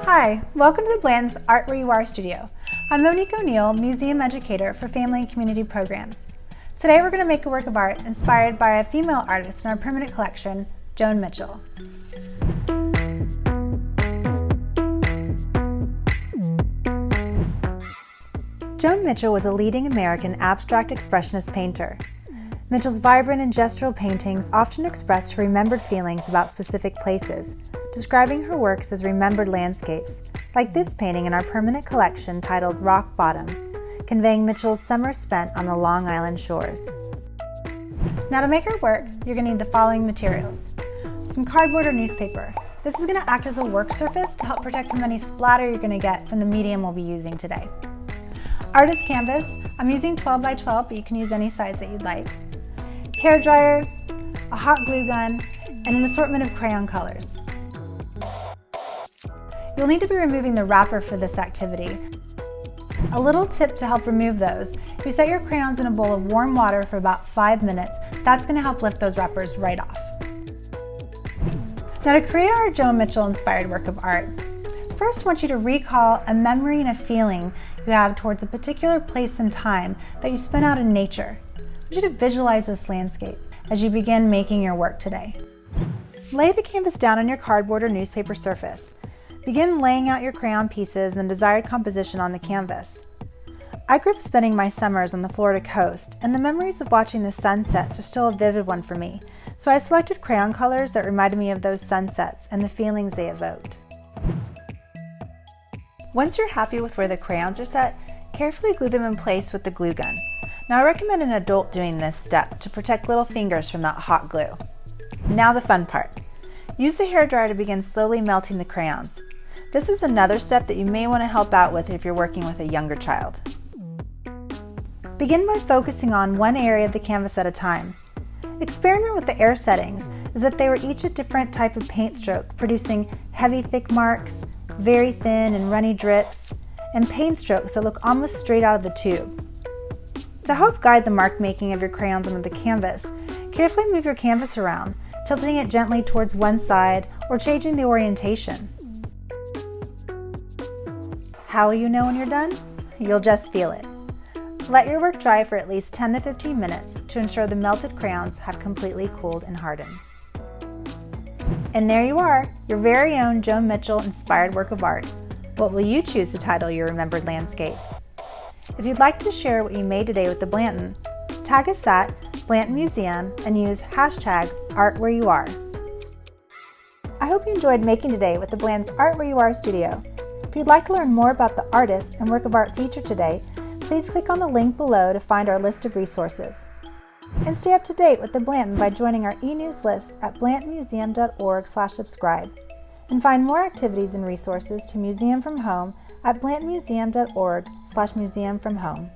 Hi, welcome to the Blanton's Art Where You Are studio. I'm Monique O'Neil, Museum Educator for Family and Community Programs. Today we're going to make a work of art inspired by a female artist in our permanent collection, JoanMitchell. JoanMitchell was a leading American abstract expressionist painter. Mitchell's vibrant and gestural paintings often expressed her remembered feelings about specific places, describing her works as remembered landscapes, like this painting in our permanent collection titled Rock Bottom, conveying Mitchell's summer spent on the Long Island shores. Now to make her work, you're going to need the following materials. Some cardboard or newspaper. This is going to act as a work surface to help protect from any splatter you're going to get from the medium we'll be using today. Artist canvas. I'm using 12 by 12, but you can use any size that you'd like. Hair dryer, a hot glue gun, and an assortment of crayon colors. You'll need to be removing the wrapper for this activity. A little tip to help remove those: if you set your crayons in a bowl of warm water for about 5 minutes, that's going to help lift those wrappers right off. Now to create our JoanMitchell inspired work of art, first I want you to recall a memory and a feeling you have towards a particular place and time that you spent out in nature. I want you to visualize this landscape as you begin making your work today. Lay the canvas down on your cardboard or newspaper surface. Begin laying out your crayon pieces and the desired composition on the canvas. I grew up spending my summers on the Florida coast, and the memories of watching the sunsets are still a vivid one for me, so I selected crayon colors that reminded me of those sunsets and the feelings they evoked. Once you're happy with where the crayons are set, carefully glue them in place with the glue gun. Now I recommend an adult doing this step to protect little fingers from that hot glue. Now the fun part. Use the hairdryer to begin slowly melting the crayons. This is another step that you may want to help out with if you're working with a younger child. Begin by focusing on one area of the canvas at a time. Experiment with the air settings as if they were each a different type of paint stroke, producing heavy thick marks, very thin and runny drips, and paint strokes that look almost straight out of the tube. To help guide the mark making of your crayons onto the canvas, carefully move your canvas around, tilting it gently towards one side or changing the orientation. How will you know when you're done? You'll just feel it. Let your work dry for at least 10 to 15 minutes to ensure the melted crayons have completely cooled and hardened. And there you are, your very own JoanMitchell inspired work of art. What will you choose to title your remembered landscape? If you'd like to share what you made today with the Blanton, tag us at Blanton Museum and use #ArtWhereYouAre. I hope you enjoyed making today with the Blanton's Art Where You Are studio. If you'd like to learn more about the artist and work of art featured today, please click on the link below to find our list of resources. And stay up to date with the Blanton by joining our e-news list at blantonmuseum.org/subscribe. And find more activities and resources to Museum from Home at blantonmuseum.org/museumfromhome.